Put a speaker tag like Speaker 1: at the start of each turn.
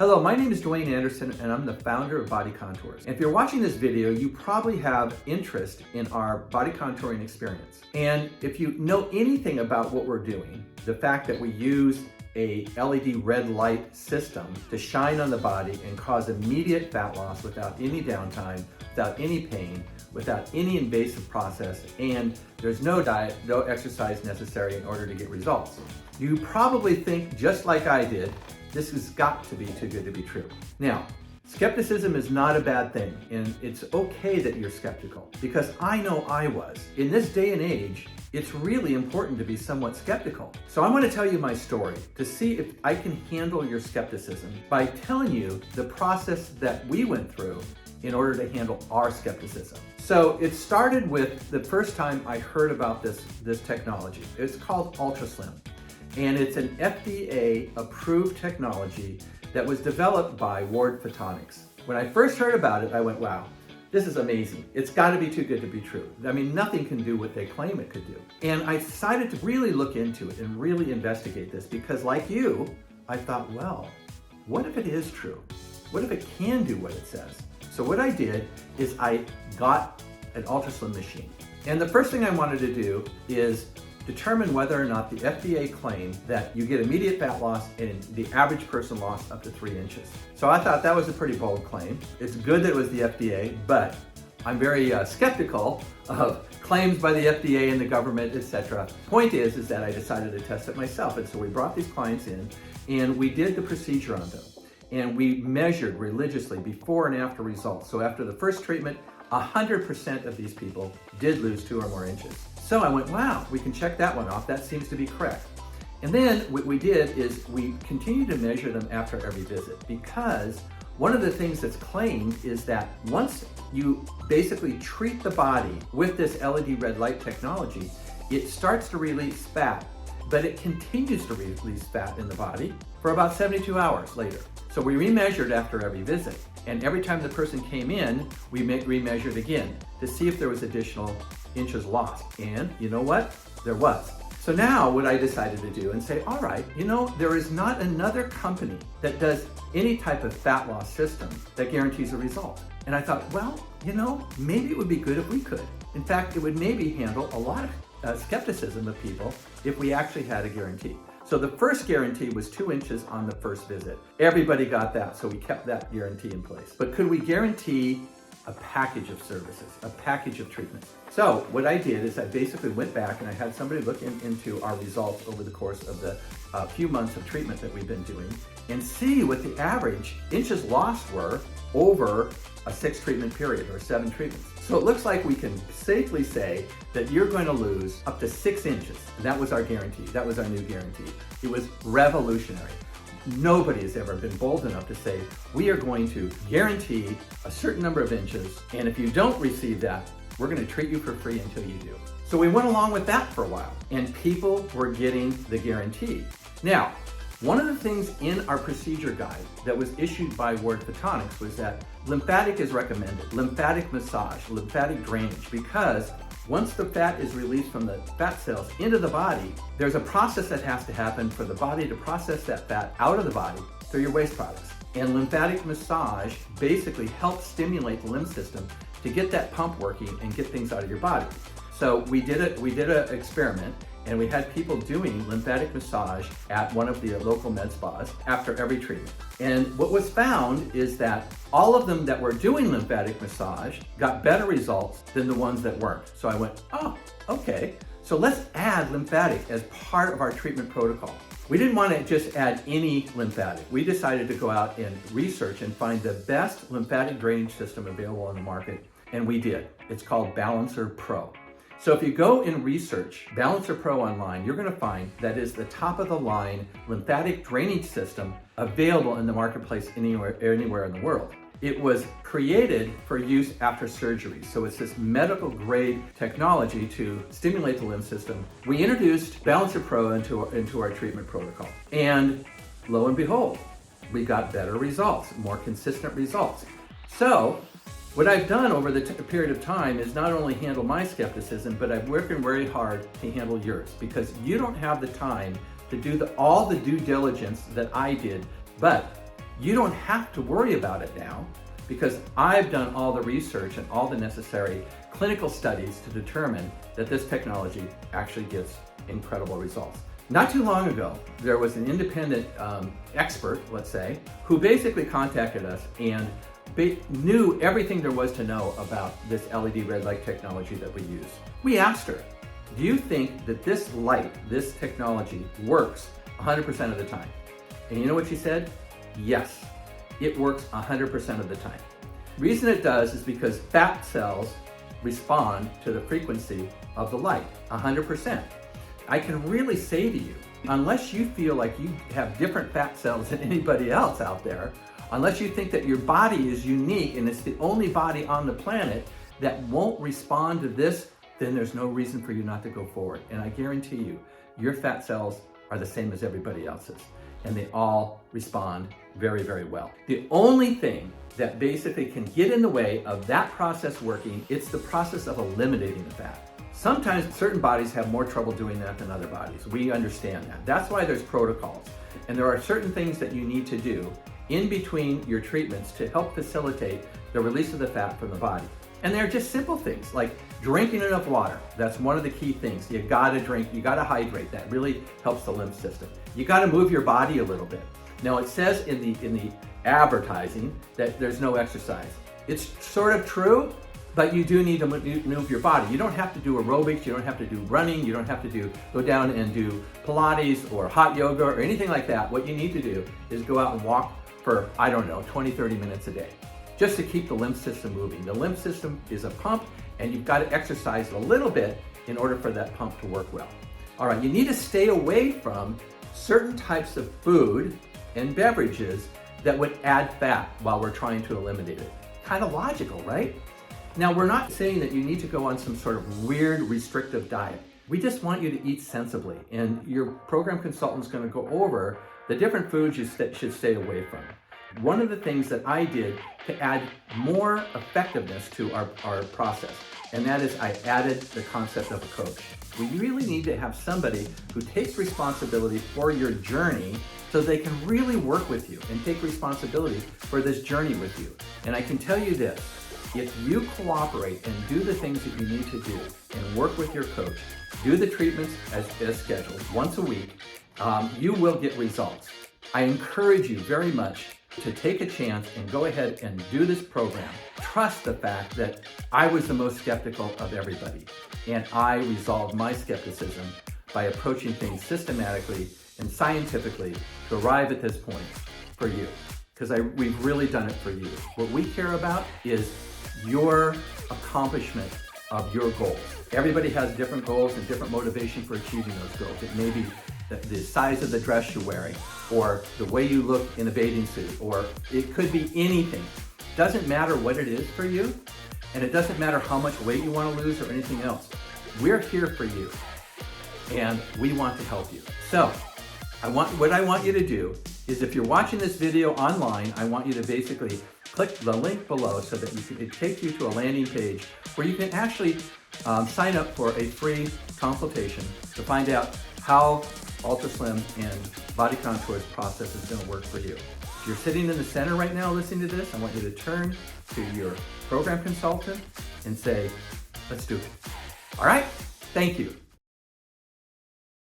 Speaker 1: Hello, my name is Duane Anderson and I'm the founder of Body Contours. If you're watching this video, you probably have interest in our body contouring experience. And if you know anything about what we're doing, the fact that we use a LED red light system to shine on the body and cause immediate fat loss without any downtime, without any pain, without any invasive process, and there's no diet, no exercise necessary in order to get results. You probably think, just like I did, this has got to be too good to be true. Now, skepticism is not a bad thing, and it's okay that you're skeptical, because I know I was. In this day and age, it's really important to be somewhat skeptical. So I want to tell you my story to see if I can handle your skepticism by telling you the process that we went through in order to handle our skepticism. So it started with the first time I heard about this technology. It's called UltraSlim. And it's an FDA-approved technology that was developed by Ward Photonics. When I first heard about it, I went, wow, this is amazing. It's got to be too good to be true. I mean, nothing can do what they claim it could do. And I decided to really look into it and really investigate this because, like you, I thought, well, what if it is true? What if it can do what it says? So what I did is I got an UltraSlim machine. And the first thing I wanted to do is determine whether or not the FDA claimed that you get immediate fat loss and the average person lost up to 3 inches. So I thought that was a pretty bold claim. It's good that it was the FDA, but I'm very skeptical of claims by the FDA and the government, etc. Point is that I decided to test it myself. And so we brought these clients in and we did the procedure on them. And we measured religiously before and after results. So after the first treatment, 100% of these people did lose 2 or more inches. So I went, wow, we can check that one off. That seems to be correct. And then what we did is we continued to measure them after every visit, because one of the things that's claimed is that once you basically treat the body with this LED red light technology, it starts to release fat, but it continues to release fat in the body for about 72 hours later. So we remeasured after every visit, and every time the person came in, we remeasured again to see if there was additional inches lost. And you know what? There was. So now what I decided to do and say, all right, there is not another company that does any type of fat loss system that guarantees a result. And I thought, well, maybe it would be good if we could. In fact, it would maybe handle a lot of skepticism of people if we actually had a guarantee. So the first guarantee was 2 inches on the first visit. Everybody got that, so we kept that guarantee in place. But could we guarantee a package of services, a package of treatments? So what I did is I basically went back and I had somebody look into our results over the course of the few months of treatment that we've been doing and see what the average inches lost were over a 6 treatment period or 7 treatments. So it looks like we can safely say that you're going to lose up to 6 inches. And that was our guarantee. That was our new guarantee. It was revolutionary. Nobody has ever been bold enough to say, we are going to guarantee a certain number of inches, and if you don't receive that, we're going to treat you for free until you do. So we went along with that for a while, and people were getting the guarantee. Now, one of the things in our procedure guide that was issued by Ward Photonics was that lymphatic is recommended, lymphatic massage, lymphatic drainage, because once the fat is released from the fat cells into the body, there's a process that has to happen for the body to process that fat out of the body through your waste products. And lymphatic massage basically helps stimulate the lymph system to get that pump working and get things out of your body. So we did an experiment, and we had people doing lymphatic massage at one of the local med spas after every treatment. And what was found is that all of them that were doing lymphatic massage got better results than the ones that weren't. So I went, oh, okay. So let's add lymphatic as part of our treatment protocol. We didn't want to just add any lymphatic. We decided to go out and research and find the best lymphatic drainage system available on the market, and we did. It's called Balancer Pro. So if you go and research Balancer Pro online, you're going to find that is the top of the line lymphatic drainage system available in the marketplace anywhere in the world. It was created for use after surgery. So it's this medical grade technology to stimulate the lymph system. We introduced Balancer Pro into our treatment protocol. And lo and behold, we got better results, more consistent results. So what I've done over the period of time is not only handle my skepticism, but I've worked very hard to handle yours, because you don't have the time to do all the due diligence that I did, but You don't have to worry about it now because I've done all the research and all the necessary clinical studies to determine that this technology actually gives incredible results. Not too long ago, there was an independent expert, let's say, who basically contacted us and knew everything there was to know about this LED red light technology that we use. We asked her, do you think that this light, this technology, works 100% of the time? And you know what she said? Yes, it works 100% of the time. The reason it does is because fat cells respond to the frequency of the light 100%. I can really say to you, unless you feel like you have different fat cells than anybody else out there, unless you think that your body is unique and it's the only body on the planet that won't respond to this, then there's no reason for you not to go forward. And I guarantee you, your fat cells are the same as everybody else's, and they all respond very, very well. The only thing that basically can get in the way of that process working, it's the process of eliminating the fat. Sometimes certain bodies have more trouble doing that than other bodies. We understand that. That's why there's protocols. And there are certain things that you need to do in between your treatments to help facilitate the release of the fat from the body. And they're just simple things like drinking enough water. That's one of the key things. You gotta drink, you gotta hydrate. That really helps the lymph system. You gotta move your body a little bit. Now it says in the advertising that there's no exercise. It's sort of true, but you do need to move your body. You don't have to do aerobics, you don't have to do running, you don't have to go down and do Pilates or hot yoga or anything like that. What you need to do is go out and walk for, 20, 30 minutes a day, just to keep the lymph system moving. The lymph system is a pump, and you've got to exercise a little bit in order for that pump to work well. All right, you need to stay away from certain types of food and beverages that would add fat while we're trying to eliminate it. Kind of logical, right? Now, we're not saying that you need to go on some sort of weird restrictive diet. We just want you to eat sensibly, and your program consultant's going to go over the different foods you should stay away from. One of the things that I did to add more effectiveness to our process, and that is I added the concept of a coach. We really need to have somebody who takes responsibility for your journey so they can really work with you and take responsibility for this journey with you. And I can tell you this, if you cooperate and do the things that you need to do and work with your coach, do the treatments as scheduled once a week, you will get results. I encourage you very much to take a chance and go ahead and do this program. Trust the fact that I was the most skeptical of everybody, and I resolved my skepticism by approaching things systematically and scientifically to arrive at this point for you, because we've really done it for you. What we care about is your accomplishment of your goals. Everybody has different goals and different motivation for achieving those goals. It may be the size of the dress you're wearing, or the way you look in a bathing suit, or it could be anything. Doesn't matter what it is for you, and it doesn't matter how much weight you want to lose or anything else. We're here for you, and we want to help you. So, what I want you to do is, if you're watching this video online, I want you to basically click the link below so that it takes you to a landing page where you can actually sign up for a free consultation to find out how UltraSlim and Body Contours process is going to work for you. If you're sitting in the center right now listening to this, I want you to turn to your program consultant and say, let's do it. All right? Thank you.